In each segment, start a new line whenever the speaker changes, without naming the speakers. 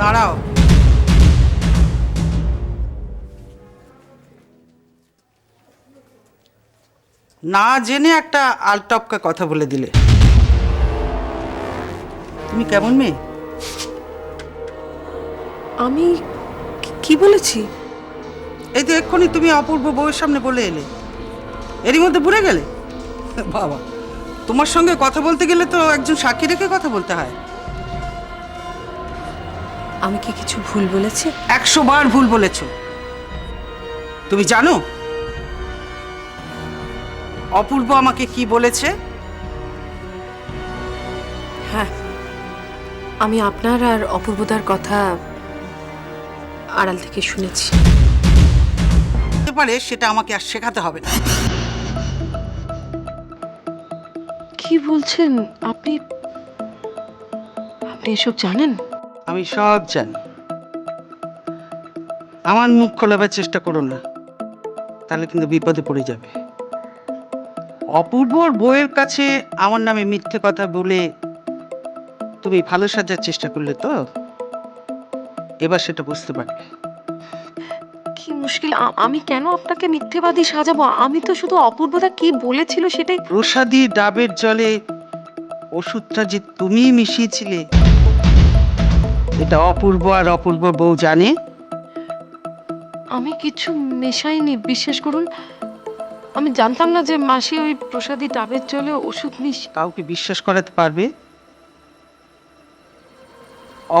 দাঁড়াও। না জেনে একটা আলটপকা কথা বলে দিলে। তুমি কেমন মেয়ে?
আমি কি বলেছি?
এই তো এক্ষুনি তুমি অপূর্ব বউয়ের সামনে বলে এলে, এরই মধ্যে ভুলে গেলে? বাবা, তোমার সঙ্গে কথা বলতে গেলে তো একজন সাক্ষী রেখে কথা বলতে হয়।
আমি কি কিছু ভুল বলেছি?
100 বার ভুল বলেছ। তুমি জানো অপূর্ব আমাকে কি বলেছে?
হ্যাঁ, আমি আপনার আর অপূর্বদার কথা আড়াল থেকে শুনেছি।
হতে পারে সেটা আমাকে আর শেখাতে হবে না।
কি বলছেন আপনি? আপনি এসব জানেন?
আমি সব জানি। আমার মুখ খোলাবার চেষ্টা করো না, তাহলে কিন্তু বিপদে পড়ে যাবে। অপূর্বর বউয়ের কাছে আমার নামে মিথ্যে কথা বলে তুমি ভালো সাজার চেষ্টা করলে তো, এবার সেটা বুঝতে পারবে।
কি মুশকিল, আমি কেন আপনাকে মিথ্যেবাদী সাজাবো? আমি তো শুধু অপূর্বদা কি বলেছিল সেটাই।
প্রসাদী ডাবের জলে ওষুধটা যে তুমি মিশিয়েছিলে, এটা অপূর্ব আর অপূর্ব বউ জানে।
আমি কিছু মেশাইনি, বিশ্বাস করুন। আমি জানতাম না যে মাসি ওই প্রসাদী ডাবের জলে ওষুধ
কাউকে বিশ্বাস করাতে পারবে?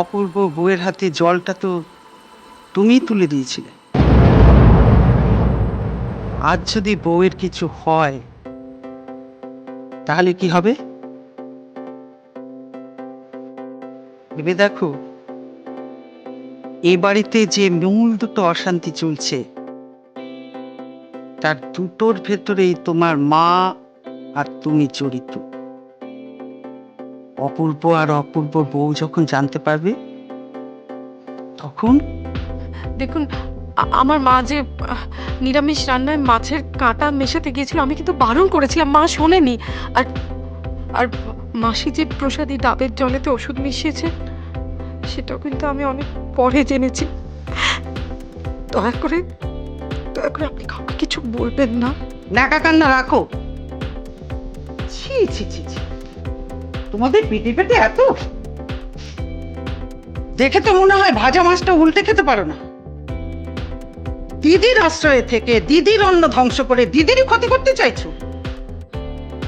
অপূর্ব বউয়ের হাতে জলটা তো তুমি তুলে দিয়েছিলে। আজ যদি বউয়ের কিছু হয় তাহলে কি হবে ভেবে দেখো। এ বাড়িতে যে মূল দুটো অশান্তি চলছে, তার দুটোর ভেতরেই তোমার মা আর তুমি জড়িত। অপূর্ব আর অপূর্ব বউ যখন জানতে পারবে, তখন
দেখুন, আমার মা যে নিরামিষ রান্নায় মাছের কাঁটা মেশাতে গিয়েছিল, আমি কিন্তু বারণ করেছিলাম, মা শোনেনি। আর আর মাসি যে প্রসাদী ডাবের জলেতে ওষুধ মিশিয়েছে, সেটাও কিন্তু আমি অনেক পরে জেনেছি। দয়া করে দয়া করে আপনি কাউকে কিছু বলবেন না।
নাকা কান্না রাখো। ছি ছি ছি ছি, তোমাদের পেটে পেটে এত! দেখে তো মনে হয় ভাজা মাছটা উল্টে খেতে পারো না। দিদির আশ্রয়ে থেকে দিদির অন্ন ধ্বংস করে দিদিরই ক্ষতি করতে চাইছো।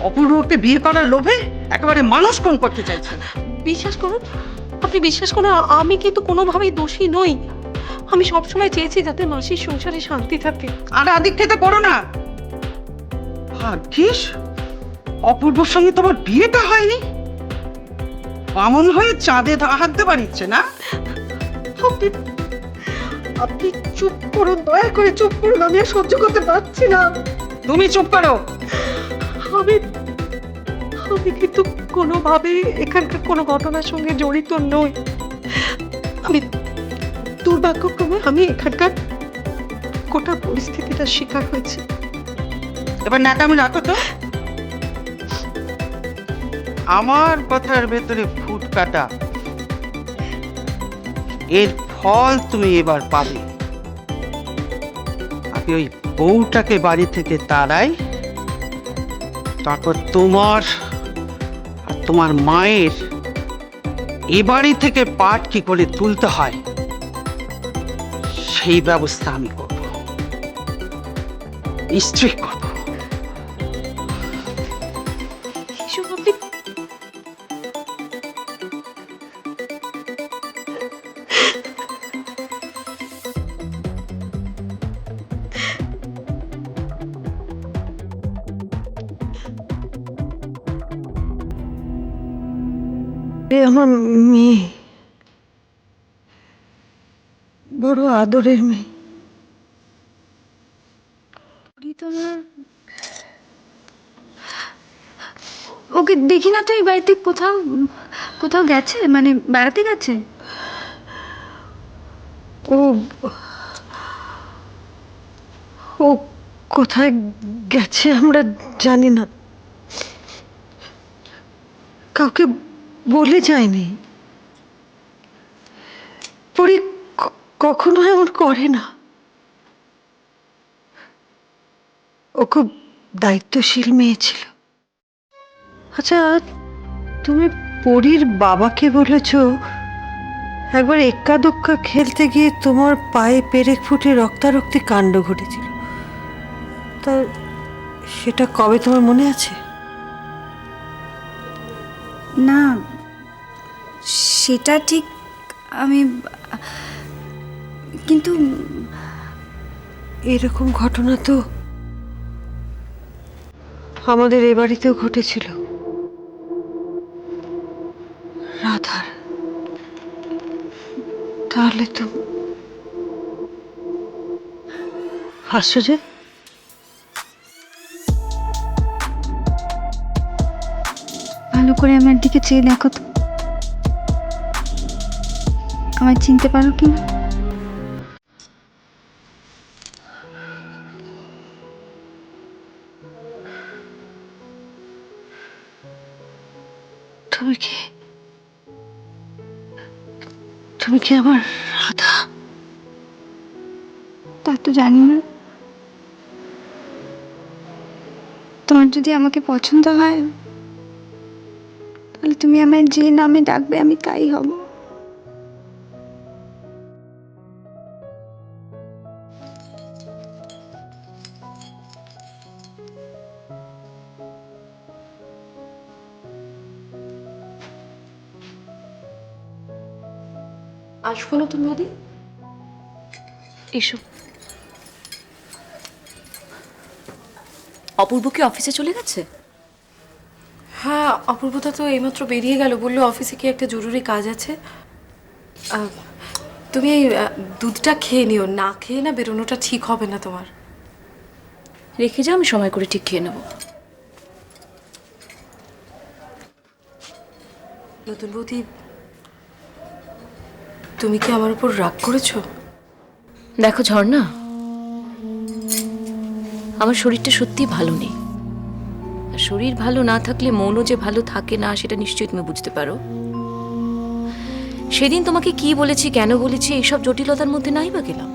অপূর্বকে বিয়ে করার লোভে একেবারে মানুষ খুন করতে চাইছো।
বিশ্বাস করুন, আপনি বিশ্বাস করুন, আমি কিন্তু কোনোভাবেই দোষী নই। আমি সবসময় চেয়েছি যাতে মাসির সংসারে শান্তি থাকে।
আর আদিক্ষেতা করো না। ভাগ্যিস অপূর্বর সঙ্গে তোমার বিয়েটা হয়নি। বামন হয়ে চাঁদে হাত দেবার ইচ্ছে না?
আপনি আপনি চুপ করুন, দয়া করে চুপ করুন, আমি আর সহ্য করতে পারছি না।
তুমি চুপ করো।
আমি আমি কিন্তু কোনোভাবে এখানকার কোনো ঘটনার সঙ্গে জড়িত নই। আমি দুর্ভাগ্যক্রমে আমি এখানকার গোটা পরিস্থিতিটার শিকার হয়েছি।
এবার ন্যাকামি রাখো তো। আমার কথার ভেতরে ফুট কাটা, এর ফল তুমি এবার পাবে। আমি ওই বউটাকে বাড়ি থেকে তাড়াই, তারপর তোমার আর তোমার মায়ের এ বাড়ি থেকে পাট কি করে তুলতে হয় সেই ব্যবস্থা আমি করব, নিশ্চয়ই করব।
এসব আপনি
আমার মেয়ে, বড় আদরের মেয়ে।
তোমার ওকে দেখি না তো এই বাড়িতে কোথাও কোথাও গেছে, মানে বেড়াতে গেছে?
ও ও কোথায় গেছে আমরা জানি না, কাউকে বলে যায়নি। কখনো এমন করে না। ও খুব দায়িত্বশীল মেয়ে ছিল। আচ্ছা, তুমি পরীর বাবাকে বলেছ একবার এক্কা দোক্কা খেলতে গিয়ে তোমার পায়ে পেরেক ফুটে রক্তারক্তি কাণ্ড ঘটেছিল। তা সেটা কবে তোমার মনে আছে?
না, সেটা ঠিক আমি, কিন্তু
এরকম ঘটনা তো আমাদের এ বাড়িতেও ঘটেছিল, রাধার। তাহলে তো আশ্চর্য।
ভালো করে আমার দিকে চেয়ে দেখো তো, আমায় চিনতে পারো কি না?
তুমি কি তুমি কি আমার রাধা?
তা তো জানি না। তোমার যদি আমাকে পছন্দ হয়, তাহলে তুমি আমায় যে নামে ডাকবে আমি তাই হব।
আসবো নতুন বৌদি?
এসো। অপূর্ব কি অফিসে চলে গেছে?
হ্যাঁ, অপূর্বতা তো এইমাত্র বেরিয়ে গেল, বললো অফিসে কি একটা জরুরি কাজ আছে। তুমি এই দুধটা খেয়ে নিও, না খেয়ে না বেরোনোটা ঠিক হবে না তোমার।
রেখে যাও, আমি সময় করে ঠিক খেয়ে নেব।
নতুন বৌদি, তুমি কি আমার উপর রাগ করেছো?
দেখো ঝর্ণা, আমার শরীরটা সত্যি ভালো নেই। আর শরীর ভালো না থাকলে মনও যে ভালো থাকে না, সেটা নিশ্চয়ই তুমি বুঝতে পারো। সেদিন তোমাকে কি বলেছি, কেন বলেছি, এইসব জটিলতার মধ্যে নাই বা গেলাম।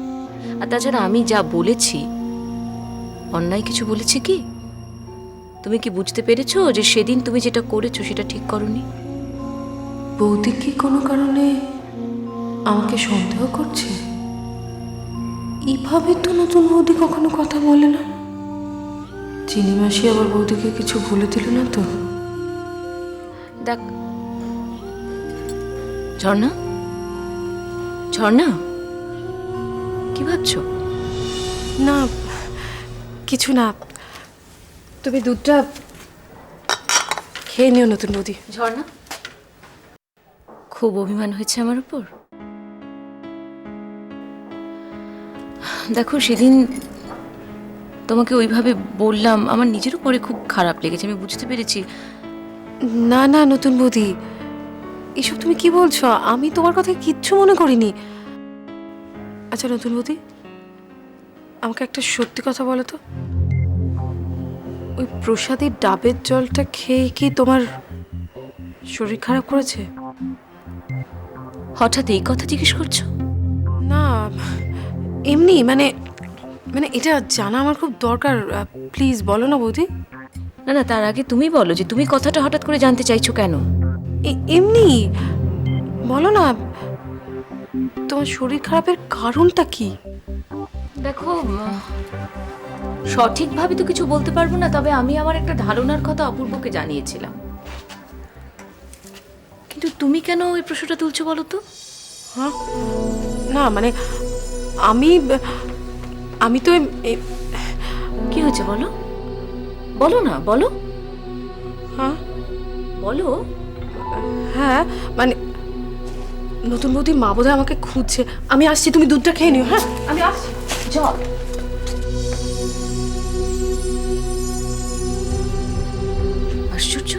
আর তাছাড়া আমি যা বলেছি, অন্যায় কিছু বলেছি কি? তুমি কি বুঝতে পেরেছো যে সেদিন তুমি যেটা করেছো সেটা ঠিক করোনি?
বৌদি কি কোনো কারণে আমাকে সন্দেহ করছে? এইভাবে তো নতুন বৌদি কখনো কথা বলে না। চিনি মাসি আবার বৌদিকে কিছু বলে দিল না তো?
দেখ ঝর্ণা, ঝর্ণা, কি ভাবছো?
না, কিছু না। তুমি দুধটা খেয়ে নিও নতুন বৌদি।
ঝর্ণা, খুব অভিমান হয়েছে আমার উপর। দেখো সেদিন তোমাকে ওইভাবে বললাম, আমার নিজেরও পরে খুব খারাপ লেগেছে, আমি বুঝতে পেরেছি।
না না নতুন বৌদি, এসব তুমি কি বলছো? আমি তোমার কথা কিচ্ছু মনে করিনি। আচ্ছা নতুন বৌদি, আমাকে একটা সত্যি কথা বলো তো, ওই প্রসাদের ডাবের জলটা খেয়ে কি তোমার শরীর খারাপ করেছে?
হঠাৎ এই কথা জিজ্ঞেস করছো?
না, এমনি মানে মানে এটা জানা আমার খুব দরকার। প্লিজ বলো না বৌদি।
না না, তার আগে তুমি বলো যে তুমি কথাটা হঠাৎ করে জানতে চাইছো কেন?
এমনি বলো না, তোমার শরীর খারাপের কারণটা কি?
দেখো, সঠিকভাবে তো কিছু বলতে পারবো না, তবে আমি আমার একটা ধারণার কথা অপূর্বকে জানিয়েছিলাম। কিন্তু তুমি কেন ওই প্রশ্নটা তুলছো বলো তো?
হ্যাঁ, না মানে আমি আমি তো
কি হয়েছে বলো, বলো না, বলো।
হ্যাঁ
বলো।
হ্যাঁ মানে নতুন বৌদি, মা বোধহয় আমাকে খুঁজছে। আমি আসছি, তুমি দুধটা খেয়ে নিও। হ্যাঁ আমি আসছি।
জল। আশ্চর্য,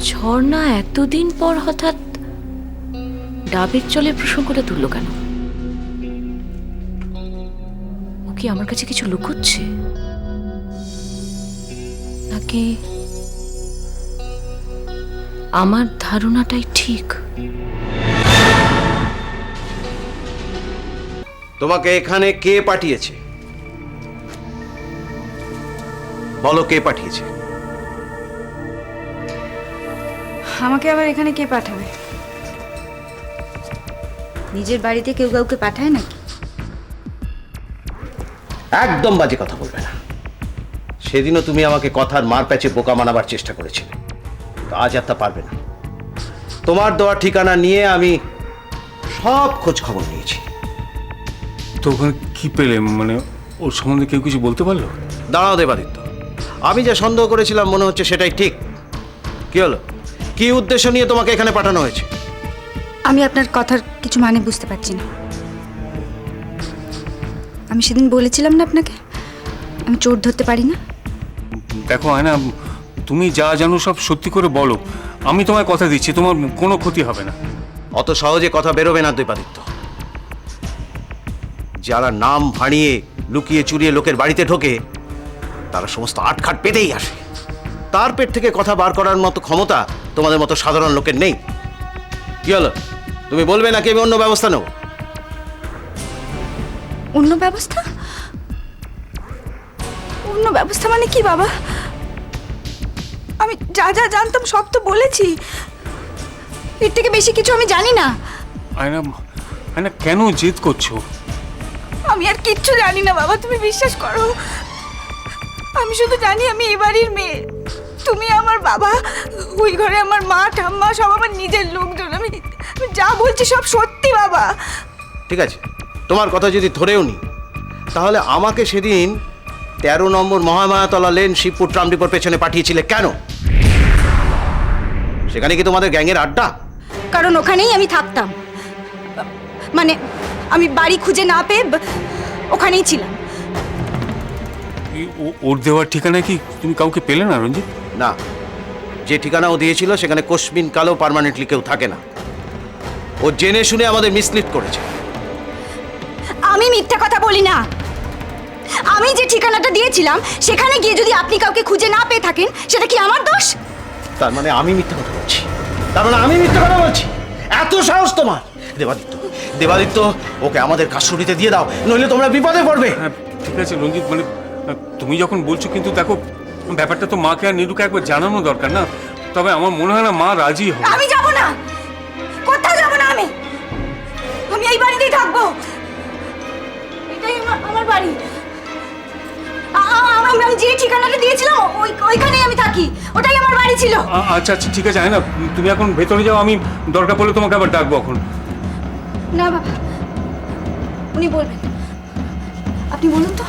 ঝর্ণা এতদিন পর হঠাৎ ডাবের জলের প্রসঙ্গটা তুললো কেন? ও কি আমার কাছে কিছু লুকোচ্ছে, নাকি আমার ধারণাটাই ঠিক?
তোমাকে এখানে কে পাঠিয়েছে? বলো, কে পাঠিয়েছে?
আমাকে আবার এখানে কে পাঠাবে? নিজের বাড়িতে কেউ কাউকে পাঠায় নাকি?
একদম বাজে কথা বলবে না। সেদিনও তুমি আমাকে কথার মার প্যাচে বোকা মানাবার চেষ্টা করেছিলে, তো আজ আর তা পারবে না। তোমার দেওয়া ঠিকানা নিয়ে আমি সব খোঁজ খবর নিয়েছি।
তো ওখানে কি পেলে? মানে ওর সম্বন্ধে কেউ কিছু বলতে পারলো?
দাঁড়াও দেবাদিত্য, আমি যে সন্দেহ করেছিলাম মনে হচ্ছে সেটাই ঠিক। কি হলো? কি উদ্দেশ্য নিয়ে তোমাকে এখানে পাঠানো হয়েছে?
আমি আপনার কথার কিছু মানে বুঝতে পারছি না। আমি সেদিন বলেছিলাম না আপনাকে আমি চোর ধরতে পারি না।
দেখো আয়না, তুমি যা জানো সব সত্যি করে বলো। আমি তোমায় কথা দিচ্ছি, তোমার কোনো ক্ষতি হবে না।
অত সহজে কথা বেরোবে না দেবাদিত্য। যারা নাম ভাঁড়িয়ে লুকিয়ে চুরিয়ে লোকের বাড়িতে ঢোকে তারা সমস্ত আটখাট পেতেই আসে। তার পেট থেকে কথা বার করার মতো ক্ষমতা তোমাদের মতো সাধারণ লোকের নেই। কি হলো, তুমি বলবে নাকি আমি অন্য ব্যবস্থা নেব?
অন্য ব্যবস্থা? অন্য ব্যবস্থা মানে কি বাবা? আমি যা যা জানতাম সব তো বলেছি, এর থেকে বেশি কিছু আমি জানি না।
আয়না, আয়না কেন জেদ করছো?
আমি আর কিচ্ছু জানি না বাবা, তুমি বিশ্বাস করো। আমি শুধু জানি আমি এই বাড়ির মেয়ে, তুমি আমার বাবা, ওই ঘরে আমার মা ঠাম্মা সব আমার নিজের লোকজন। আমি যা বলছি সব সত্যি বাবা।
ঠিক আছে, তোমার কথা যদি ধরেও নি, তাহলে আমাকে সেদিন 13 নম্বর মহামায়াতলা লেন শিবপুর ট্রামডিপোর পেছনে পাঠিয়েছিলে কেন? সেখানে কি তোমাদের গ্যাংয়ের আড্ডা?
কারণ ওখানেই আমি থাকতাম, মানে আমি বাড়ি খুঁজে না পেয়ে ওখানেই ছিলাম।
ওর দেওয়ার ঠিকানা কি তুমি কাউকে পেলে না রঞ্জিত?
না, যে ঠিকানা ও দিয়েছিল সেখানে কোশমিন কালো পার্মানেন্টলি কেউ থাকে না। ও জেনে শুনে আমাদের মিসলিড করেছে।
আমি মিথ্যা কথা বলি না। আমি যে ঠিকানাটা দিয়েছিলাম সেখানে গিয়ে যদি আপনি কাউকে খুঁজে না পেয়ে থাকেন সেটা কি আমার দোষ?
তার মানে আমি মিথ্যা কথা বলছি? তার মানে আমি মিথ্যা কথা বলছি? এত সাহস তোমার? দেবাদিত্য, দেবাদিত্য, ওকে আমাদের কাস্টডিতে দিয়ে দাও, নইলে তোমরা বিপদে পড়বে।
হ্যাঁ ঠিক আছে রঞ্জিত, মানে তুমি যখন বলছো, কিন্তু দেখো ব্যাপারটা তো মাকে আর নীলুকে একবার জানানো দরকার না? তবে আমার মনে হয় না মা রাজি হবে।
আমি যাব না, কোথাও যাব না। আমি এই বাড়িতেই থাকবো, এটাই আমার বাড়ি। আমি যে ঠিকানাটা দিয়েছিলাম ওইখানেই আমি থাকি, ওটাই আমার বাড়ি ছিল।
আচ্ছা আচ্ছা ঠিক আছে আয়না, তুমি এখন ভেতরে যাও, আমি দরকার পড়লে তোমাকে আবার ডাকবো এখন।
না বাবা, উনি বলবেন। আপনি বলুন তো,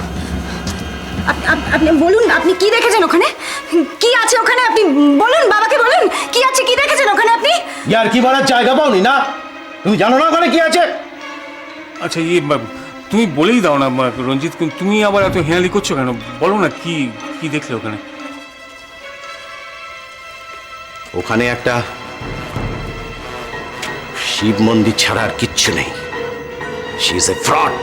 আপনি বলুন, আপনি কি দেখেছেন ওখানে? কি আছে ওখানে? আপনি বলুন, বাবাকে বলুন কি আছে, কি দেখেছেন ওখানে আপনি?
ইয়ার কি বলার জায়গা পাওনি না? তুমি জানো না ওখানে কি আছে?
আচ্ছা তুমি বলেই দাও না রঞ্জিত, তুমি আবার এত হেয়ালি করছো কেন? বলো না কি কি দেখলে ওখানে?
ওখানে একটা শিব মন্দির ছাড়া আর কিচ্ছু নেই। She is a fraud.